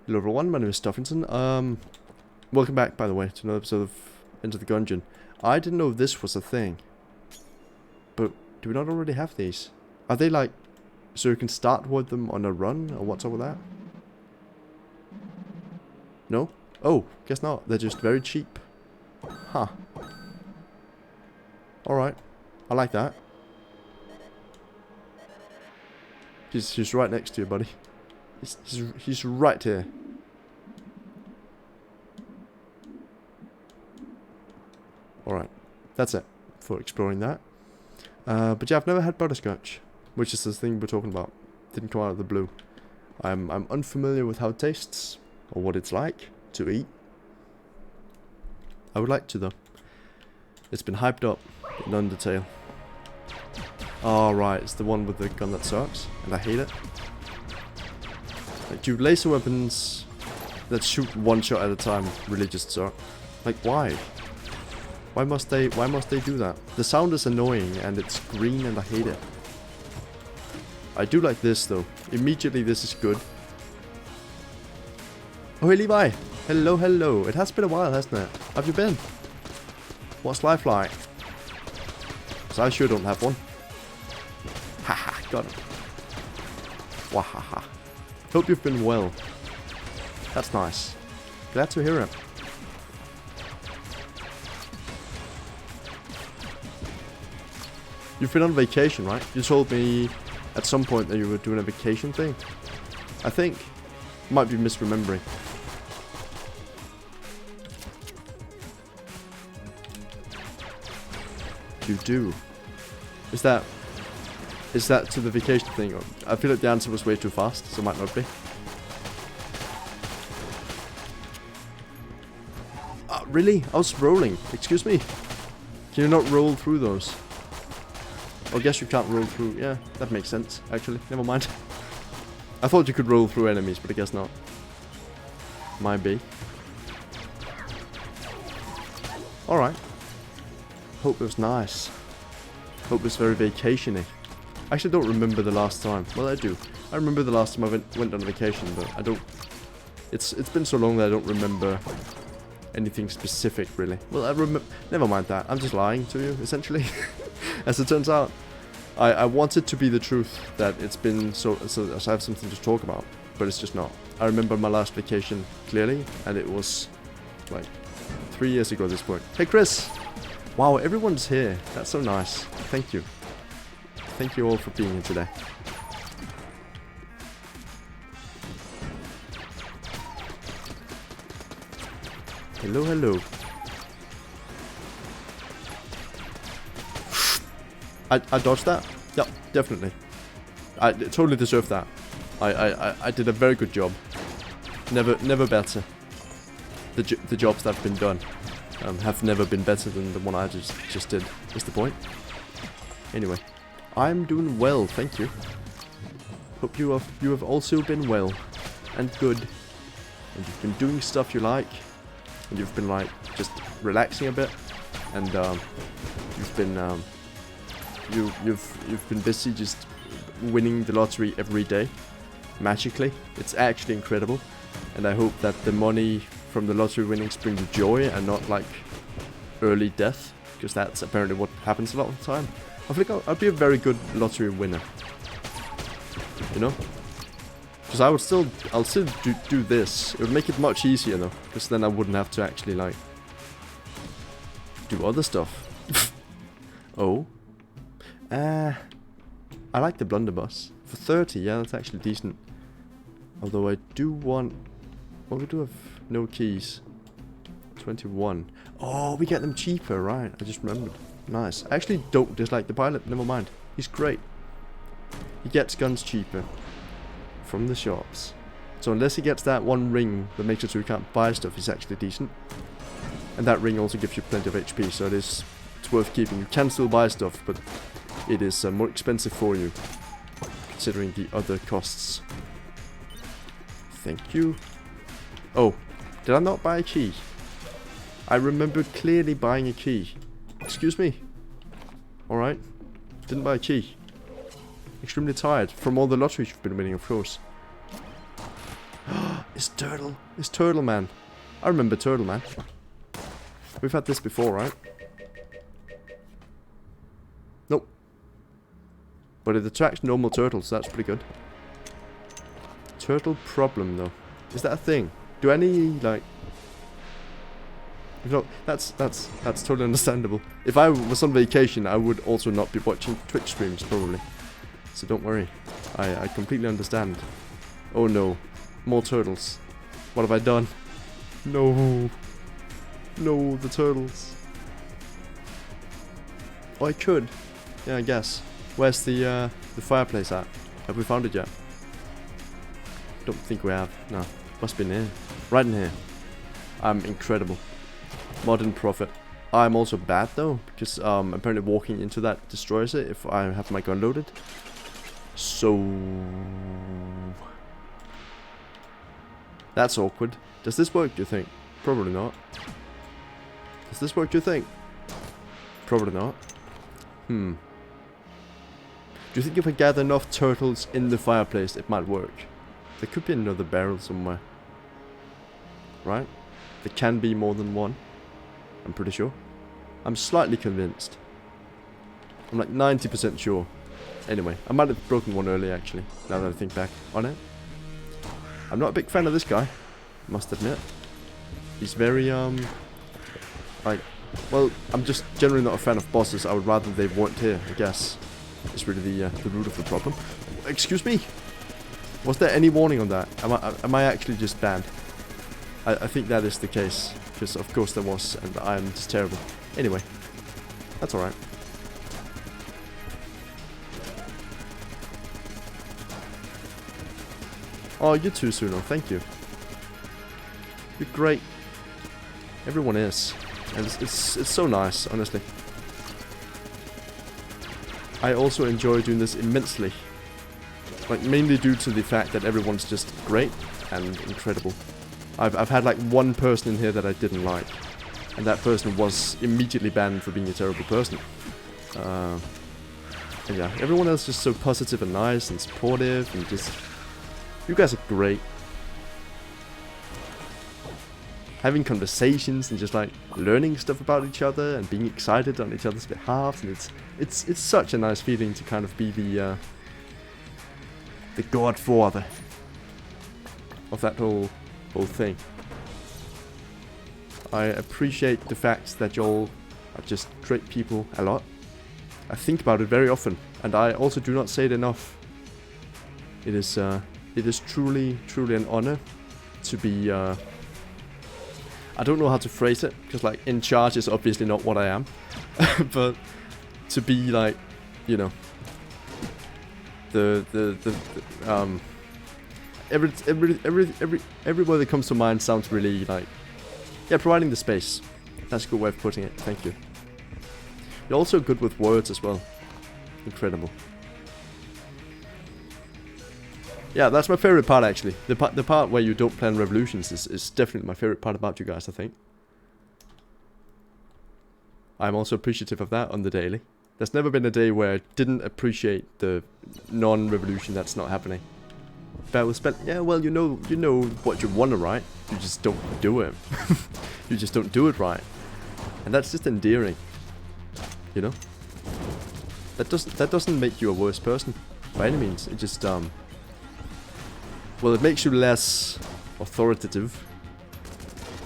Hello everyone, my name is Stuffington. Welcome back, by the way, to another episode of Into the Gungeon. I didn't know this was a thing. But do we not already have these? Are they like, so you can start with them on a run, or what's up with that? No? Oh, guess not. They're just very cheap. Huh. Alright. I like that. He's right next to you, buddy. He's right here. Alright, that's it for exploring that. But yeah, I've never had butterscotch, which is the thing we're talking about. Didn't come out of the blue. I'm unfamiliar with how it tastes, or what it's like to eat. I would like to though. It's been hyped up in Undertale. Oh right, it's the one with the gun that sucks, and I hate it. Like, dude, laser weapons that shoot one shot at a time really just suck. Like, why? Why must they do that? The sound is annoying and it's green and I hate it. I do like this though. Immediately this is good. Oh hey Levi! Hello, hello. It has been a while, hasn't it? How have you been? What's life like? Because I sure don't have one. Haha, got it. Wahaha. Hope you've been well. That's nice. Glad to hear it. You've been on vacation, right? You told me at some point that you were doing a vacation thing. I think. Might be misremembering. You do. Is that to the vacation thing? I feel like the answer was way too fast, so it might not be. Really? I was rolling. Excuse me. Can you not roll through those? I guess you can't roll through. Yeah, that makes sense, actually. Never mind. I thought you could roll through enemies, but I guess not. Might be. Alright. Hope it was nice. Hope it was very vacation-y. I actually don't remember the last time. Well, I do. I remember the last time I went on vacation, but I don't... It's been so long that I don't remember anything specific, really. Well, I remember... Never mind that. I'm just lying to you, essentially. As it turns out. I want it to be the truth that it's been so I have something to talk about, but it's just not. I remember my last vacation clearly, and it was like 3 years ago at this point. Hey Chris! Wow, everyone's here. That's so nice. Thank you. Thank you all for being here today. Hello, hello. I dodged that? Yep, definitely. I totally deserved that. I did a very good job. Never better. The jobs that have been done have never been better than the one I just did, is the point. Anyway, I'm doing well, thank you. Hope you have also been well and good. And you've been doing stuff you like. And you've been like just relaxing a bit. And you've been You've been busy just winning the lottery every day, magically. It's actually incredible, and I hope that the money from the lottery winnings bring you joy and not like early death, because that's apparently what happens a lot of the time. I think I'll be a very good lottery winner, you know, because I'll still do this. It would make it much easier though, because then I wouldn't have to actually like do other stuff. Oh. I like the blunderbuss. For 30, yeah, that's actually decent. Although I do want... Well, we do have no keys. 21. Oh, we get them cheaper, right. I just remembered. Nice. I actually don't dislike the pilot, never mind. He's great. He gets guns cheaper. From the shops. So unless he gets that one ring that makes it so he can't buy stuff, he's actually decent. And that ring also gives you plenty of HP, so it's worth keeping. You can still buy stuff, but... It is more expensive for you, considering the other costs. Thank you. Oh, did I not buy a key? I remember clearly buying a key. Excuse me. Alright. Didn't buy a key. Extremely tired from all the lotteries you've been winning, of course. It's Turtle. It's Turtle Man. I remember Turtle Man. We've had this before, right? Nope. But it attracts normal turtles, so that's pretty good. Turtle problem, though. Is that a thing? Do any, like... You know, that's totally understandable. If I was on vacation, I would also not be watching Twitch streams, probably. So don't worry. I completely understand. Oh no. More turtles. What have I done? No. No, the turtles. Oh, I could. Yeah, I guess. Where's the fireplace at? Have we found it yet? Don't think we have. No. Must be in here. Right in here. I'm incredible. Modern prophet. I'm also bad though, because apparently walking into that destroys it if I have my gun loaded. So... That's awkward. Does this work, do you think? Probably not. Does this work, do you think? Probably not. Do you think if I gather enough turtles in the fireplace, it might work? There could be another barrel somewhere. Right? There can be more than one. I'm pretty sure. I'm slightly convinced. I'm like 90% sure. Anyway, I might have broken one earlier actually, now that I think back on it. I'm not a big fan of this guy, must admit. He's very, like, well, I'm just generally not a fan of bosses. I would rather they weren't here, I guess. It's really the root of the problem. Excuse me? Was there any warning on that? Am I actually just banned? I think that is the case, because of course there was, and I'm just terrible. Anyway, that's alright. Oh, you too, Suno. Thank you. You're great. Everyone is. And it's so nice, honestly. I also enjoy doing this immensely. Like, mainly due to the fact that everyone's just great and incredible. I've had like one person in here that I didn't like. And that person was immediately banned for being a terrible person. And yeah, everyone else is just so positive and nice and supportive and just... You guys are great. Having conversations and just like learning stuff about each other and being excited on each other's behalf, and it's such a nice feeling to kind of be the godfather of that whole thing. I appreciate the fact that y'all are just great people a lot. I think about it very often, and I also do not say it enough. It is truly an honor to be, I don't know how to phrase it, because like in charge is obviously not what I am, but to be like, you know, every word that comes to mind sounds really like, yeah, providing the space. That's a good way of putting it, thank you. You're also good with words as well. Incredible. Yeah, that's my favorite part actually. The part where you don't plan revolutions is definitely my favorite part about you guys, I think. I'm also appreciative of that on the daily. There's never been a day where I didn't appreciate the non-revolution that's not happening. Yeah, well, you know what you want to write. You just don't do it. You just don't do it right. And that's just endearing. You know? That doesn't make you a worse person by any means. It just well, it makes you less authoritative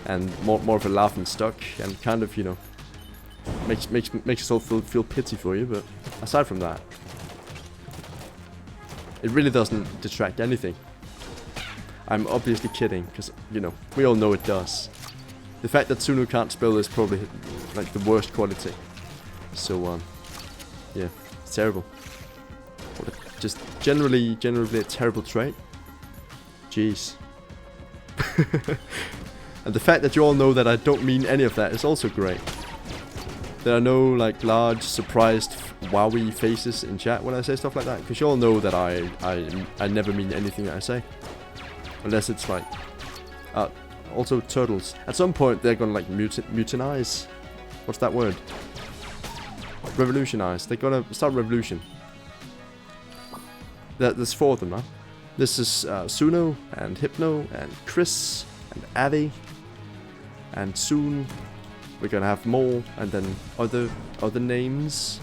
and more of a laughing stock, and kind of, you know, makes yourself feel pity for you. But aside from that, it really doesn't detract anything. I'm obviously kidding, because, you know, we all know it does. The fact that Sunu can't spell is probably like the worst quality. So yeah, it's terrible. Just generally a terrible trait. Jeez. And the fact that you all know that I don't mean any of that is also great. There are no like large surprised wowie faces in chat when I say stuff like that, because you all know that I never mean anything that I say, unless it's like also turtles. At some point they're gonna like mutinize. What's that word? Revolutionize. They're gonna start revolution. There's 4 of them, huh? This is Suno and Hypno and Chris and Avi. And soon we're gonna have more, and then other names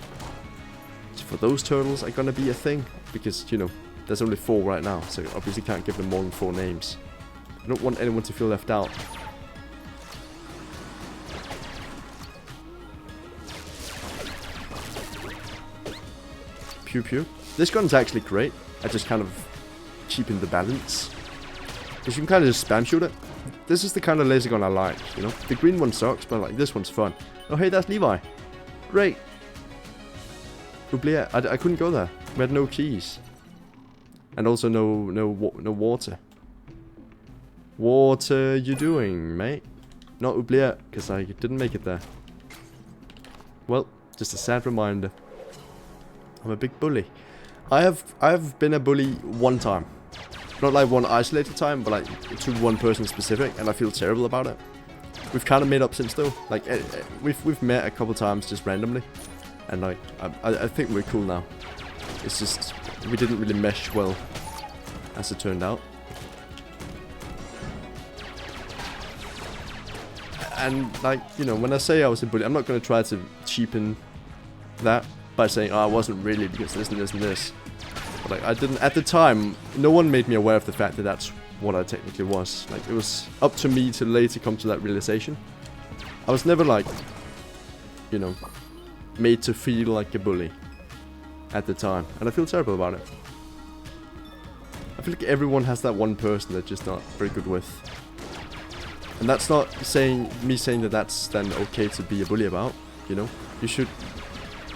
for those turtles are gonna be a thing, because you know there's only 4 right now, so obviously can't give them more than 4 names. I don't want anyone to feel left out. Pew pew. This gun's actually great. I just kind of keeping the balance, because you can kind of just spam shoot it. This is the kind of laser gun I like, you know. The green one sucks, but like this one's fun. Oh hey, that's Levi. Great. Oubliette. I couldn't go there. We had no keys, and also no water. What are you doing, mate? Not Oubliette, because I didn't make it there. Well, just a sad reminder. I'm a big bully. I have been a bully one time. Not like one isolated time, but like to one person specific, and I feel terrible about it. We've kind of made up since though. Like we've met a couple times just randomly, and like I think we're cool now. It's just we didn't really mesh well, as it turned out. And like, you know, when I say I was a bully, I'm not going to try to cheapen that by saying, oh, I wasn't really because this and this and this. But like, I didn't, at the time, no one made me aware of the fact that that's what I technically was. Like, it was up to me to later come to that realization. I was never like, you know, made to feel like a bully at the time. And I feel terrible about it. I feel like everyone has that one person they're just not very good with. And that's not me saying that that's then okay to be a bully about, you know. You should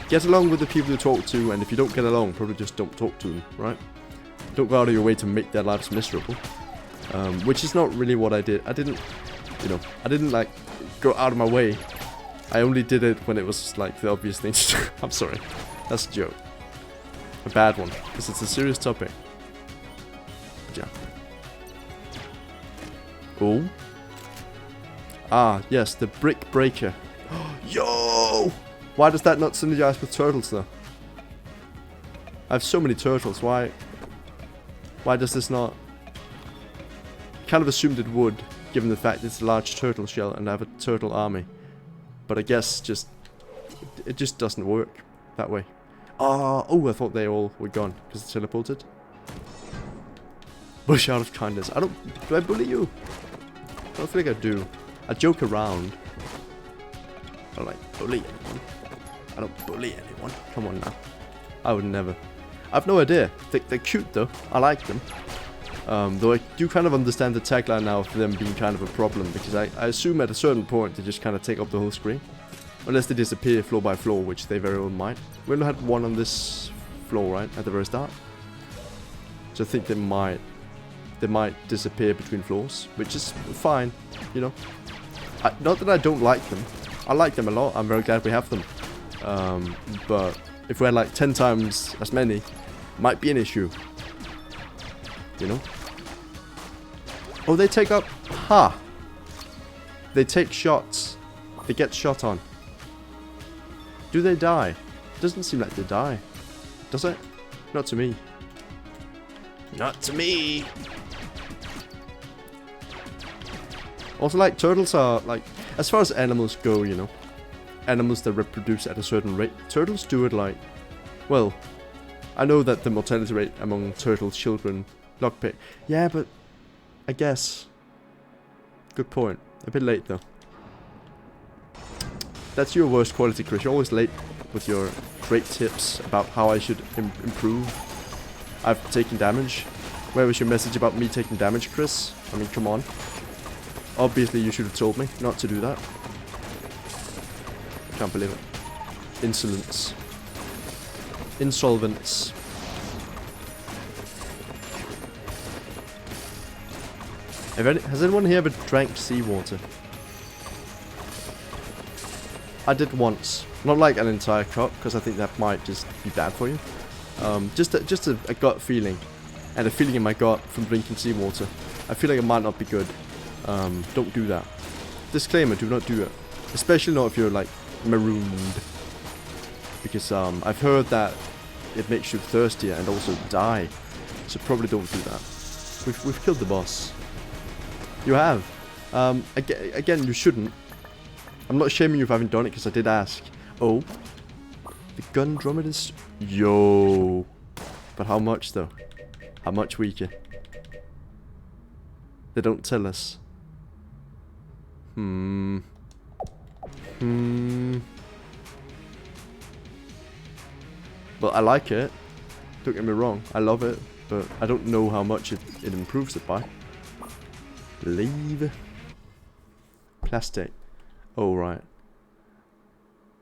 get along with the people you talk to, and if you don't get along, probably just don't talk to them, right? Don't go out of your way to make their lives miserable. Which is not really what I did. I didn't, you know, I didn't like go out of my way. I only did it when it was like the obvious thing to do. I'm sorry, that's a joke. A bad one, because it's a serious topic. But yeah. Oh. Ah, yes, the brick breaker. Yo! Why does that not synergize with turtles, though? I have so many turtles. Why does this not? Kind of assumed it would, given the fact it's a large turtle shell and I have a turtle army. But I guess it just doesn't work that way. Oh, I thought they all were gone because it's teleported. Bush out of kindness. Do I bully you? I don't think I do. I joke around. I don't like bully anyone. I don't bully anyone. Come on now. I would never. I have no idea. They're cute though. I like them. Though I do kind of understand the tagline now of them being kind of a problem, because I assume at a certain point they just kind of take up the whole screen. Unless they disappear floor by floor, which they very well might. We only had one on this floor, right? At the very start. So I think they might disappear between floors, which is fine, you know. Not that I don't like them. I like them a lot. I'm very glad we have them. But if we had like 10 times as many, might be an issue. You know? Oh, they take up... Ha! They take shots. They get shot on. Do they die? Doesn't seem like they die. Does it? Not to me. Not to me! Also, like, turtles are, like, as far as animals go, you know, animals that reproduce at a certain rate, turtles do it like, well, I know that the mortality rate among turtle children, lockpick, yeah, but, I guess, good point, a bit late though. That's your worst quality, Chris, you're always late with your great tips about how I should improve. I've taken damage. Where was your message about me taking damage, Chris? I mean, come on. Obviously, you should have told me not to do that. Can't believe it. Insolence. Insolvents. Has anyone here ever drank seawater? I did once. Not like an entire cup, because I think that might just be bad for you. Just a gut feeling. And a feeling in my gut from drinking seawater. I feel like it might not be good. Don't do that. Disclaimer, do not do it. Especially not if you're like marooned. Because I've heard that it makes you thirstier and also die. so probably don't do that. We've killed the boss. You have. Again, you shouldn't. I'm not shaming you if I haven't done it, because I did ask. Oh. The gun drummer is... Yo. But how much, though? How much weaker? They don't tell us. Well, I like it. Don't get me wrong. I love it. But I don't know how much it improves it by. Leave. Plastic. Oh, right.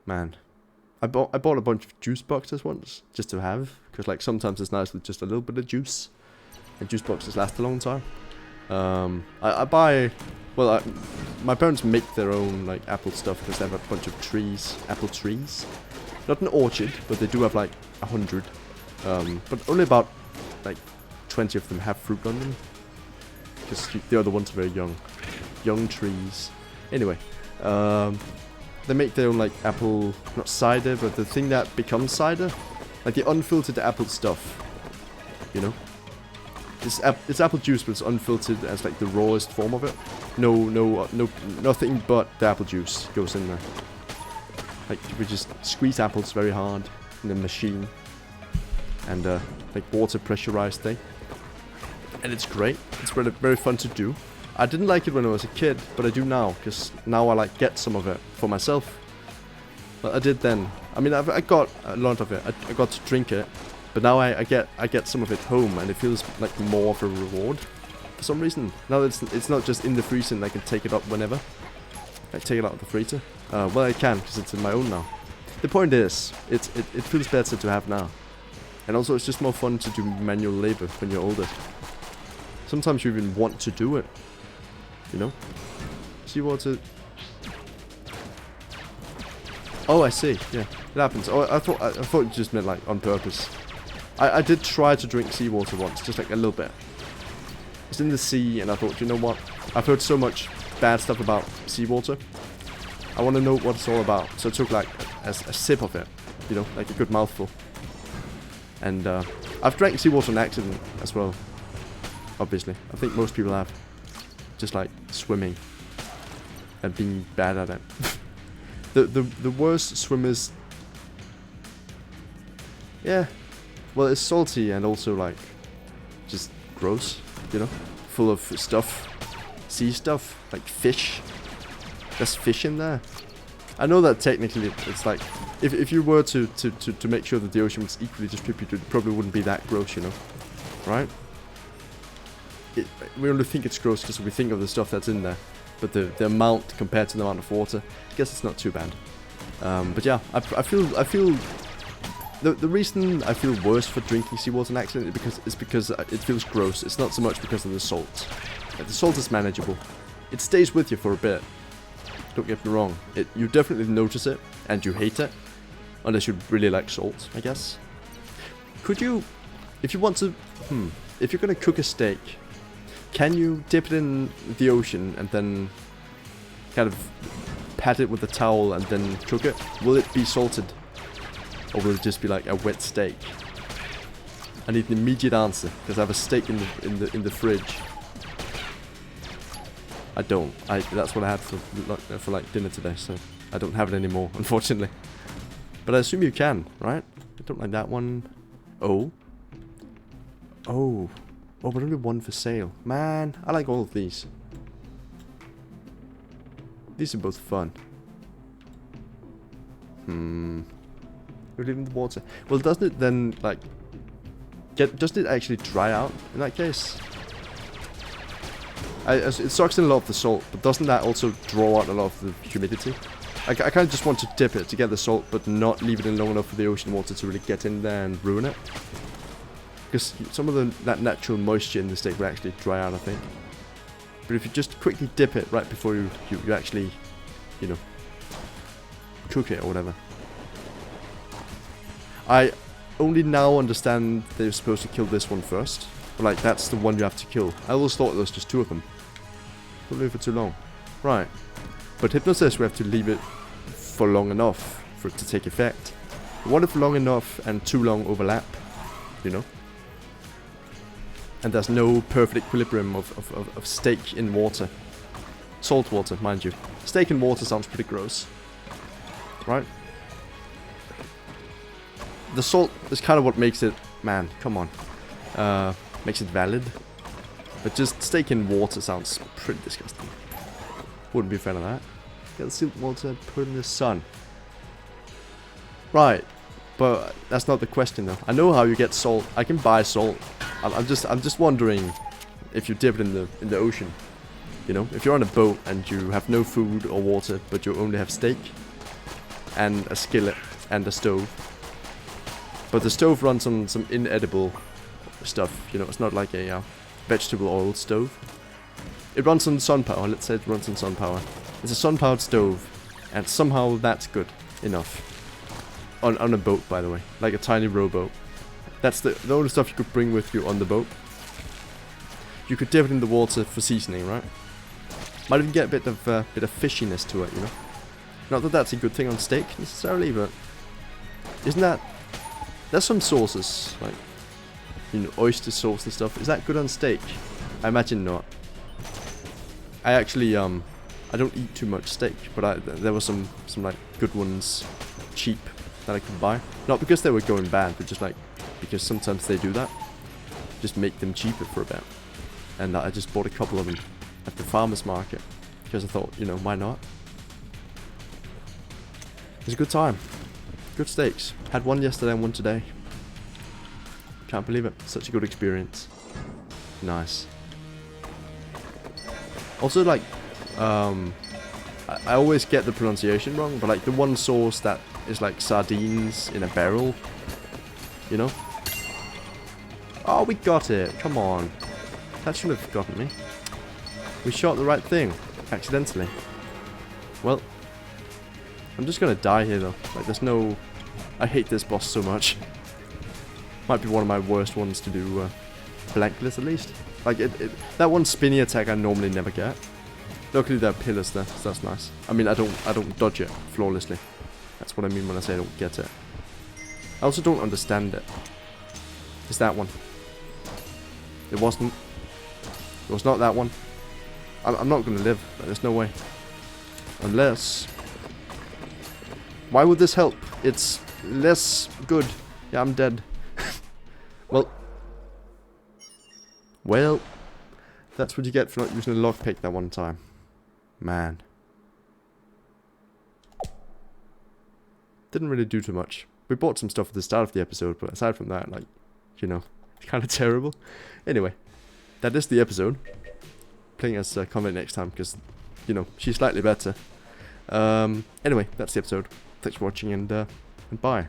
Man. I bought a bunch of juice boxes once. Just to have. Because, like, sometimes it's nice with just a little bit of juice. And juice boxes last a long time. I buy... Well, my parents make their own, like, apple stuff. Because they have a bunch of trees. Apple trees. Not an orchard. But they do have, like, 100. But only about, like, 20 of them have fruit on them. Because the other ones are very young. Young trees. Anyway. They make their own, like, apple... Not cider, but the thing that becomes cider. Like, the unfiltered apple stuff. You know? It's apple juice, but it's unfiltered as, like, the rawest form of it. Nothing but the apple juice goes in there. Like, we just squeeze apples very hard in the machine. And, like, water pressurized thing. And it's great. It's very, very fun to do. I didn't like it when I was a kid, but I do now, because now I, like, get some of it for myself. But I did then. I mean, I got a lot of it. I got to drink it, but now I get some of it home, and it feels like more of a reward for some reason. Now that it's not just in the freezer, and I can take it up whenever. I take it out of the freezer. Well, I can, because it's in my own now. The point is, it feels better to have now, and also it's just more fun to do manual labor when you're older. Sometimes you even want to do it. You know? Seawater. Oh, I see. Yeah, it happens. Oh, I thought you just meant, like, on purpose. I did try to drink seawater once, just like a little bit. It's in the sea, and I thought, you know what? I've heard so much bad stuff about seawater. I want to know what it's all about. So I took, like, a sip of it. You know, like a good mouthful. And I've drank seawater on accident as well. Obviously, I think most people have. Just like swimming and being bad at it. the worst swimmers. Yeah, well, it's salty and also like just gross, you know, full of stuff, sea stuff, like fish. There's fish in there. I know that technically it's like if you were to make sure that the ocean was equally distributed, it probably wouldn't be that gross, you know, right? We only think it's gross because we think of the stuff that's in there, but the amount compared to the amount of water, I guess it's not too bad. But yeah, I feel the reason I feel worse for drinking seawater in accident is because it feels gross. It's not so much because of the salt. The salt is manageable. It stays with you for a bit. Don't get me wrong. You definitely notice it and you hate it, unless you really like salt, I guess. Could you, if you want to, if you're gonna cook a steak. Can you dip it in the ocean and then kind of pat it with a towel and then cook it? Will it be salted? Or will it just be like a wet steak? I need an immediate answer, because I have a steak in the fridge. I don't. That's what I had for like dinner today, so I don't have it anymore, unfortunately. But I assume you can, right? I don't like that one. Oh. Oh. Oh, but only one for sale. Man, I like all of these. These are both fun. You're leaving the water. Well, doesn't it then, like... doesn't it actually dry out in that case? It sucks in a lot of the salt, but doesn't that also draw out a lot of the humidity? I kind of just want to dip it to get the salt, but not leave it in long enough for the ocean water to really get in there and ruin it. Because some of that natural moisture in the steak will actually dry out, I think. But if you just quickly dip it right before you actually, you know, cook it or whatever. I only now understand that you're supposed to kill this one first. But like, that's the one you have to kill. I always thought there was just two of them. Don't leave it for too long. Right. But Hypno says we have to leave it for long enough for it to take effect. What if long enough and too long overlap? You know? And there's no perfect equilibrium of steak in water. Salt water, mind you. Steak in water sounds pretty gross. Right? The salt is kind of what makes it... Man, come on. Makes it valid. But just steak in water sounds pretty disgusting. Wouldn't be a fan of that. Get the silt water, put in the sun. Right. But that's not the question though. I know how you get salt. I can buy salt. I'm just wondering if you dip it in the ocean. You know, if you're on a boat and you have no food or water, but you only have steak and a skillet and a stove. But the stove runs on some inedible stuff. You know, it's not like a vegetable oil stove. It runs on sun power. Let's say it runs on sun power. It's a sun-powered stove, and somehow that's good enough. On a boat, by the way, like a tiny rowboat. That's the only stuff you could bring with you on the boat. You could dip it in the water for seasoning, right? Might even get a bit of fishiness to it, you know. Not that that's a good thing on steak necessarily, but isn't that? There's some sauces like, you know, oyster sauce and stuff. Is that good on steak? I imagine not. I actually I don't eat too much steak, but there were some like good ones, cheap, that I could buy. Not because they were going bad, but just like because sometimes they do that. Just make them cheaper for a bit. And I just bought a couple of them at the farmer's market because I thought, you know, why not? It was a good time. Good steaks. Had one yesterday and one today. Can't believe it. Such a good experience. Nice. Also, like, I always get the pronunciation wrong, but like the one sauce that is like sardines in a barrel, you know? Oh, we got it. Come on. That should have gotten me. We shot the right thing, accidentally. Well, I'm just gonna die here though. Like, there's no... I hate this boss so much. Might be one of my worst ones to do blankless at least. Like, that one spinny attack I normally never get. Luckily there are pillars there, so that's nice. I mean, I don't dodge it flawlessly. That's what I mean when I say I don't get it. I also don't understand it. It's that one. It wasn't. It was not that one. I'm not gonna live. There's no way. Unless... Why would this help? It's less good. Yeah, I'm dead. Well, that's what you get for not using a lockpick that one time. Man. Didn't really do too much. We bought some stuff at the start of the episode, but aside from that, like, you know, it's kind of terrible. Anyway, that is the episode. Playing as Convent next time, because, you know, she's slightly better. Anyway, that's the episode. Thanks for watching, and bye.